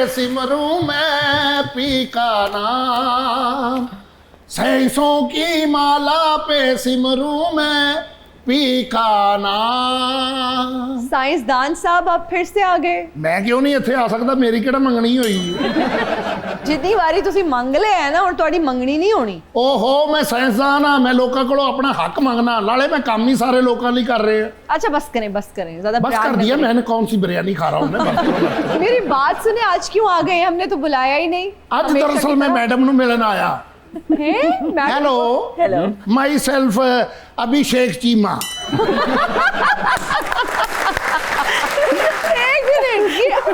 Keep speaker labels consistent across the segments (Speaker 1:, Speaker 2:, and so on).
Speaker 1: सिमरूं मैं पी का नाम, सैसों की माला पे सिमरूं मैं पी का नाम।
Speaker 2: साइंसदान साहब आप फिर से आ गए।
Speaker 1: मैं क्यों नहीं इत्थे आ सकता, मेरी किहड़ा मंगनी होई।
Speaker 2: जितनी बारी तुसी मंग लिया है ना हुण तुहाडी मंगनी नहीं होनी।
Speaker 1: ओहो मैं साइंसदान हाँ, मैं लोगों को अपना हक मंगना, नाले मैं काम ही सारे लोगों लिए कर रहे हैं।
Speaker 2: अच्छा बस करें ज्यादा
Speaker 1: बस कर दिया मैंने, कौन सी बिरयानी खा रहा हूँ मैं, बस।
Speaker 2: मेरी बात सुने, आज क्यों आ गए? हमने तो बुलाया ही नहीं।
Speaker 1: आज दरअसल मैं मैडम ਨੂੰ ਮਿਲਣ आया। हेलो माई सेल्फ अभिषेक चीमा।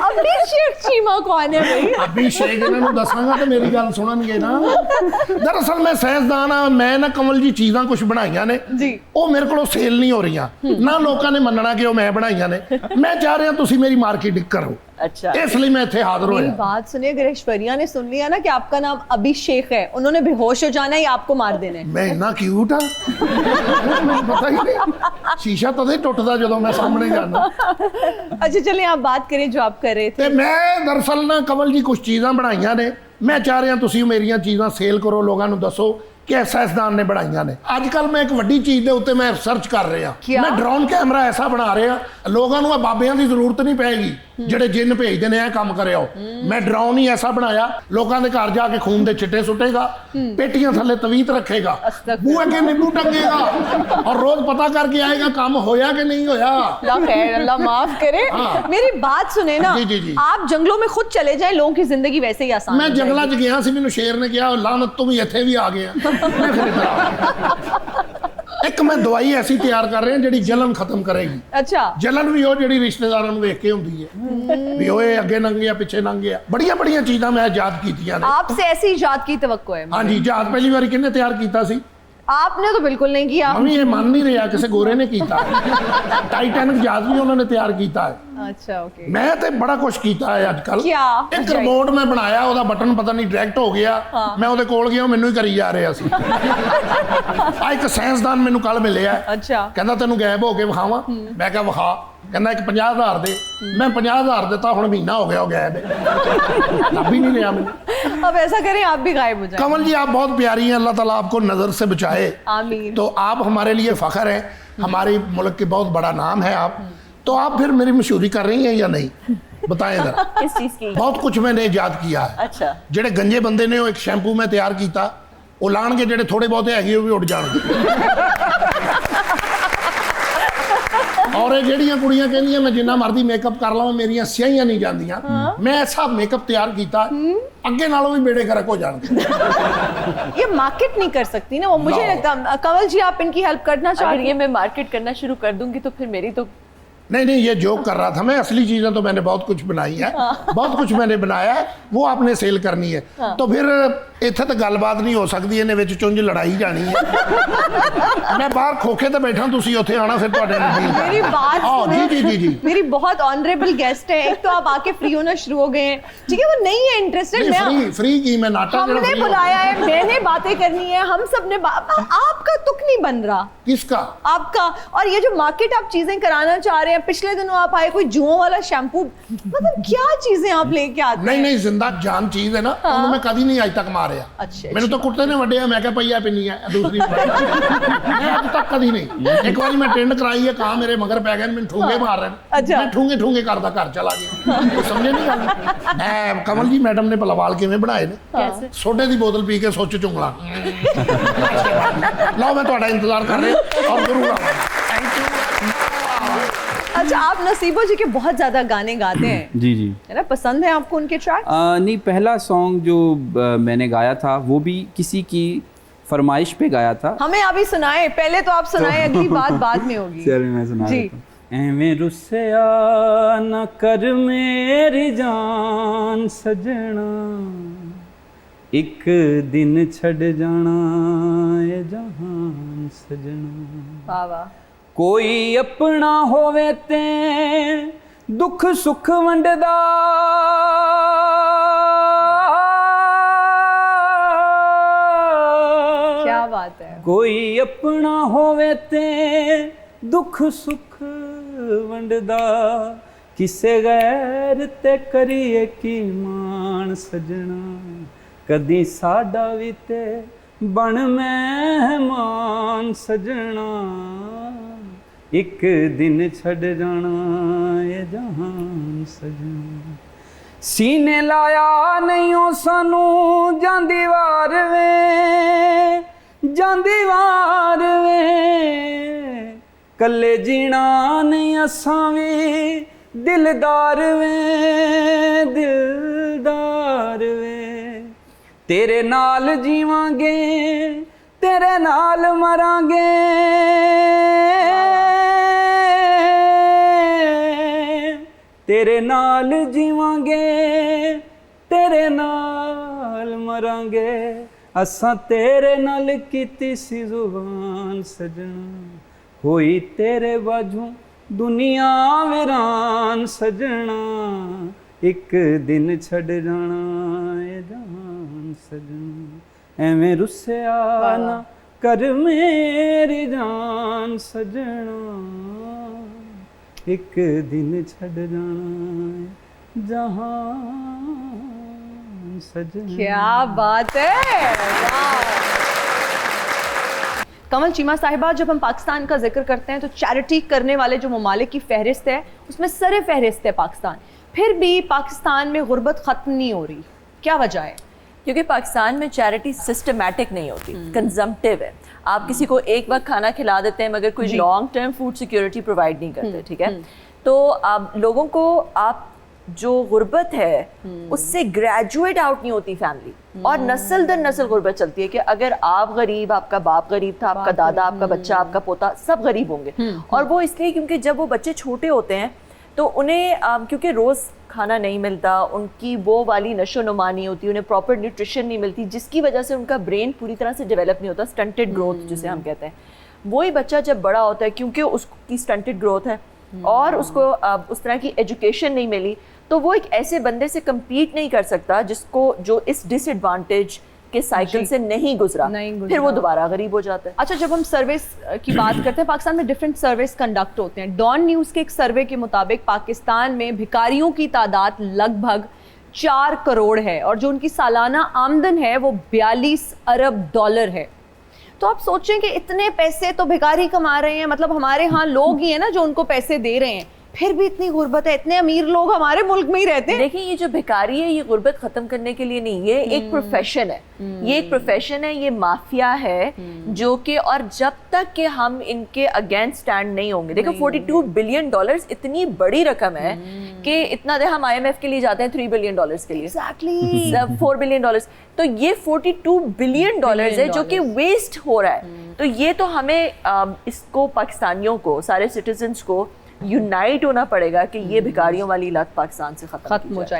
Speaker 2: अभिषेक चीमा कौन है भाई?
Speaker 1: अभिषेक इन्होंने दसांगा तो मेरी गल सुननगे ना। दरअसल मैं साइंसदान हाँ, मैं ना कमल जी चीज़ां कुछ बनाइयां ने
Speaker 2: जी,
Speaker 1: वो मेरे को सेल नहीं हो रही ना, लोगों ने मनना कि वो मैं बनाइयां ने। मैं चाह रहा तुसी मेरी मार्केटिंग करो,
Speaker 2: अच्छा
Speaker 1: इसलिए मैं इत्थे हाजिर
Speaker 2: मेरी
Speaker 1: होया।
Speaker 2: बात सुनिए, अगर ऐश्वर्या ने सुन लिया ना कि आपका नाम अभिषेक है, उन्होंने बेहोश हो जाना है या आपको मार देना है।
Speaker 1: मैं इन्ना क्यूट हाँ, पता ही नहीं, शीशा तदे टुटदा जदों मैं सामने जाना।
Speaker 2: अच्छा चलिए आप बात करें जो आप कर रहे थे।
Speaker 1: ते मैं दरअसल ना कमल जी कुछ चीज़ां बनाइयां ने, मैं चाह रहा तुसी मेरियां चीज़ां सेल करो, लोगों नूं दसो कि साइंसदान ने बनाइयां ने। अजकल मैं एक वड्डी चीज़ दे उत्ते मैं रिसर्च कर रहा, मैं ड्रोन कैमरा ऐसा बना रहा, लोगों नूं बाबियां दी जरूरत नहीं पैगी ਜਿਹੜੇ ਜਿੰਨ ਭੇਜਦੇ ਨੇ ਇਹ ਕੰਮ ਕਰਿਓ। मैं ड्रोन ही ऐसा बनाया, लोगों के घर जाके खून के छिट्टे सुटेगा, पेटियां थले तवीत रखेगा, बूहे के नींबू टंगेगा और रोज पता करके आएगा काम होया कि नहीं होया।
Speaker 2: अल्लाह माफ करे। मेरी बात सुने ना,
Speaker 1: जी।
Speaker 2: आप जंगलों में खुद चले जाएं, लोगों की जिंदगी वैसे ही आसान।
Speaker 1: मैं जंगलों च गया सी, मैनू शेर ने कहा लानत तुम इत्थे भी आ गया। मैं फिर इधर आ गया। एक मैं दवाई ऐसी तैयार कर रहे हैं जिहड़ी जलन खत्म करेगी।
Speaker 2: अच्छा
Speaker 1: जलन भी वो जिहड़ी रिश्तेदारां नूं वेख के हुंदी है भी ओए अगे लंघ गया पिछे लंघ गया। बड़ियां चीज़ां मैं याद कीतियां ने।
Speaker 2: आपसे ऐसी इजाद की तवक्को है?
Speaker 1: हाँ जी, जहाज पहली बार किन्ने तैयार किया सी?
Speaker 2: आपने तो बिल्कुल नहीं किया।
Speaker 1: हम ये मान नहीं रहा, किसी गोरे ने किया। टाइटैनिक जहाज भी उन्होंने तैयार किया है।
Speaker 2: अच्छा ओके।
Speaker 1: मैं तो बड़ा कुछ किया है आजकल।
Speaker 2: क्या?
Speaker 1: एक रिमोट मैं बनाया, ਉਹਦਾ बटन पता नहीं डायरेक्ट हो गया। मैं ਉਹਦੇ ਕੋਲ ਗਿਆ, ਮੈਨੂੰ ਹੀ ਕਰੀ ਜਾ ਰਿਹਾ ਸੀ। ਆ ਇੱਕ ਸਾਇੰਸਦਾਨ ਮੈਨੂੰ ਕੱਲ ਮਿਲਿਆ।
Speaker 2: अच्छा
Speaker 1: ਕਹਿੰਦਾ ਤੈਨੂੰ ਗਾਇਬ ਹੋ ਕੇ ਵਿਖਾਵਾਂ? ਮੈਂ ਕਿਹਾ ਵਿਖਾ। ਕਹਿੰਦਾ ਇੱਕ 50,000 ਦੇ। मैं 50,000 ਦਿੱਤਾ, ਹੁਣ ਮਹੀਨਾ ਹੋ ਗਿਆ ਉਹ ਗਾਇਬ ਹੈ, ਲੱਭ ही नहीं रहा मैंने।
Speaker 2: अब ऐसा करें आप भी गायब हो जाए।
Speaker 1: कमल जी आप बहुत प्यारी हैं, अल्लाह ताला आपको नजर से बचाए।
Speaker 2: आमीन।
Speaker 1: तो आप हमारे लिए फख्र है, हमारे मुल्क के बहुत बड़ा नाम है आप। तो आप फिर मेरी मशहूरी कर रही हैं या नहीं, बताएं जरा।
Speaker 2: किस चीज की?
Speaker 1: बहुत कुछ मैंने याद किया है।
Speaker 2: अच्छा
Speaker 1: जेडे गंजे बंदे ने वो एक शैंपू में तैयार किया, वो लाणगे जेडे थोड़े बहुत हैगे वो भी उड़ जाणगे। और ये ਜਿਹੜੀਆਂ ਕੁੜੀਆਂ ਕਹਿੰਦੀਆਂ मैं जिन्ना मर्जी मेकअप कर लवां मेरियां स्याहियां नहीं जांदियां, मैं ऐसा मेकअप तैयार किया अगे नालों भी बेड़े गर्क हो जाणगे।
Speaker 2: ये मार्केट नहीं कर सकती ना वो, मुझे लगता। कमल जी आप इनकी हेल्प करना चाह रही है?
Speaker 3: मैं मार्केट करना शुरू कर दूंगी तो फिर मेरी तो
Speaker 1: नहीं ये जोक कर रहा था मैं, असली चीज़ें तो मैंने बहुत कुछ बनाई है। बहुत कुछ मैंने बनाया है, वो आपने सेल करनी है। तो फिर इत्थे तो गलबात नहीं हो सकती, इन्हें विच चुंझ लड़ाई जानी है। मैं बाहर खोखे तो बैठा, तुसी उत्थे आना फिर तुहाडे नाल।
Speaker 2: मेरी बात
Speaker 1: सुनो। जी
Speaker 2: मेरी बहुत ऑनरेबल गेस्ट है। एक तो आप आके फ्री होना शुरू हो गए हैं, ठीक है? वो नहीं है इंटरेस्टेड। मैं
Speaker 1: फ्री की मैं नाटक
Speaker 2: हमने बुलाया है, मैंने बातें करनी है, हम सब ने आपका तुक नहीं बन रहा।
Speaker 1: किसका?
Speaker 2: आपका। और ये जो मार्केट आप चीजें कराना चाह रहे हैं, पिछले दिनों आप आए कोई जुओं वाला शैम्पू, मतलब क्या चीजें आप लेके आते हैं?
Speaker 1: नहीं जिंदा जान चीज है ना, उन्हें मैं कभी नहीं आज तक मारिया।
Speaker 2: अच्छा
Speaker 1: मैंने तो कुत्ते ने वड्डिया, मैं क्या पईया पिन्नी है दूसरी मैं आज तक कभी नहीं। एक बार मैं टेंड कराई है, कहा मेरे मगर पै गए, मैं ठूंगे मार रहे हैं।
Speaker 2: अच्छा।
Speaker 1: मैं ठूंगे करदा घर चला गया। समझे नहीं गल? कमल जी मैडम ने पलवाल किवें बनाए ने?
Speaker 3: कैसे?
Speaker 1: सोडे दी बोतल पी के सोच चुंगला। लो मैं तुम्हारा इंतजार कर रहा और जरूर
Speaker 2: अच्छा आप नसीबो जी के बहुत ज़्यादा गाने गाते हैं?
Speaker 4: जी
Speaker 2: है ना, पसंद है आपको उनके ट्रैक?
Speaker 4: नहीं, पहला सॉन्ग जो मैंने गाया था वो भी किसी की फरमाइश पे गाया था।
Speaker 2: हमें अभी सुनाए, पहले तो आप सुनाए, अगली बात बाद में होगी।
Speaker 4: चलिए मैं सुना
Speaker 2: जी।
Speaker 4: देता हूं। एवें रुस्या न कर मेरी जान सजना, एक दिन छड़ जाना ये जहान सजना।
Speaker 2: वाह वाह।
Speaker 4: कोई अपना होवे ते दुख सुख वंडदा,
Speaker 2: क्या बात है।
Speaker 4: कोई अपना होवे ते दुख सुख वंडदा, ਕਿਸੇ ਗੈਰ ਤੇ ਕਰੀਏ ਕੀ ਮਾਣ ਸਜਣਾ, ਕਦੀ ਸਾਡਾ ਵੀ ਤੇ ਬਣ ਮਹਿਮਾਨ ਸਜਣਾ, ਇੱਕ ਦਿਨ ਛੱਡ ਜਾਣਾ ਇਹ ਜਹਾਨ ਸਜਣਾ। ਸੀਨੇ ਲਾਇਆ ਨਹੀਂ ਉਹ ਸਾਨੂੰ ਜਾਂਦੀ ਵਾਰ ਵੇ, ਜਾਂਦੀ ਵਾਰ ਵੇ, ਕੱਲੇ ਜੀਣਾ ਨਹੀਂ ਅਸਾਂ ਵੀ ਦਿਲਦਾਰ ਵੇ, ਦਿਲਦਾਰ ਵੇ, ਤੇਰੇ ਨਾਲ ਜੀਵਾਂਗੇ ਤੇਰੇ ਨਾਲ ਮਰਾਂਗੇ, ਤੇਰੇ ਨਾਲ ਜੀਵਾਂਗੇ ਤੇਰੇ ਨਾਲ ਮਰਾਂਗੇ, ਅਸਾਂ ਤੇਰੇ ਨਾਲ ਕੀਤੀ ਸੀ ਜ਼ੁਬਾਨ ਸਜਣਾ, ਹੋਈ ਤੇਰੇ ਬਾਝੋਂ ਦੁਨੀਆ ਵੀਰਾਨ ਸਜਣਾ, ਇੱਕ ਦਿਨ ਛੱਡ ਜਾਣਾ ਇਹ ਜਹਾਨ ਸਜਣਾ, ਐਵੇਂ ਰੁੱਸਿਆ ਨਾ ਕਰ ਮੇਰੀ ਜਾਨ ਸਜਣਾ, ਇੱਕ ਦਿਨ ਛੱਡ ਜਾਣਾ ਜਹਾਨ सजना।
Speaker 2: क्या बात है, कमल चीमा साहिबा, जब हम पाकिस्तान का जिक्र करते हैं तो चैरिटी करने वाले जो ममालिक की फहरिस्त है उसमें सरे फहरिस्त है पाकिस्तान, फिर भी पाकिस्तान में गुर्बत ख़त्म नहीं हो रही, क्या वजह है?
Speaker 3: क्योंकि पाकिस्तान में चैरिटी सिस्टमैटिक नहीं होती, कंजम्पटिव है। आप किसी को एक वक्त खाना खिला देते हैं मगर कोई long term food security provide नहीं करते, ठीक है। तो आप लोगों को आप जो गुर्बत है उससे ग्रेजुएट आउट नहीं होती फैमिली, और नस्ल दर नस्ल गुर्बत चलती है कि अगर आप गरीब, आपका बाप गरीब था, आपका दादा, आपका बच्चा, आपका पोता, सब गरीब होंगे। और वो इसलिए क्योंकि जब वो बच्चे छोटे होते हैं तो उन्हें क्योंकि रोज़ खाना नहीं मिलता, उनकी वो वाली नशो नुमा नहीं होती, उन्हें प्रॉपर न्यूट्रिशन नहीं मिलती, जिसकी वजह से उनका ब्रेन पूरी तरह से डेवलप नहीं होता, स्टंटेड ग्रोथ जिसे हम कहते हैं। वही बच्चा जब बड़ा होता है, क्योंकि उसकी स्टंटेड ग्रोथ है और उसको उस तरह की एजुकेशन नहीं मिली, तो वो एक ऐसे बंदे से compete नहीं कर सकता जिसको जो इस डिसएडवांटेज के साइकिल से नहीं गुजरा, फिर वो दोबारा गरीब हो जाता है।
Speaker 2: अच्छा, जब हम सर्विस की बात करते हैं, पाकिस्तान में डिफरेंट सर्विस कंडक्ट होते हैं। डॉन न्यूज़ के एक सर्वे के मुताबिक पाकिस्तान में भिखारियों की तादाद लगभग 4 करोड़ है और जो उनकी सालाना आमदन है वो 42 अरब डॉलर है। तो आप सोचें कि इतने पैसे तो भिखारी कमा रहे हैं, मतलब हमारे यहाँ लोग ही हैं ना जो उनको पैसे दे रहे हैं, फिर भी इतनी गुर्बत है, इतने अमीर लोग हमारे मुल्क में ही रहते हैं।
Speaker 3: देखिए, ये जो भिखारी है ये गुर्बत खत्म करने के लिए नहीं, ये एक प्रोफेशन है, ये एक प्रोफेशन है, ये माफिया है जो कि, और जब तक कि हम इनके अगेंस्ट स्टैंड नहीं होंगे, देखो 42 बिलियन डॉलर्स इतनी बड़ी रकम है कि इतना दे हम IMF के लिए जाते हैं 3 बिलियन डॉलर्स के लिए,
Speaker 2: एग्जैक्टली
Speaker 3: 4 बिलियन डॉलर्स, तो ये 42 बिलियन डॉलर्स है जो कि वेस्ट हो रहा है। तो ये तो हमें इसको पाकिस्तानियों को, सारे सिटीजन्स को यूनाइट होना पड़ेगा कि ये भिखारियों वाली लत पाकिस्तान से खत्म
Speaker 2: हो जाए।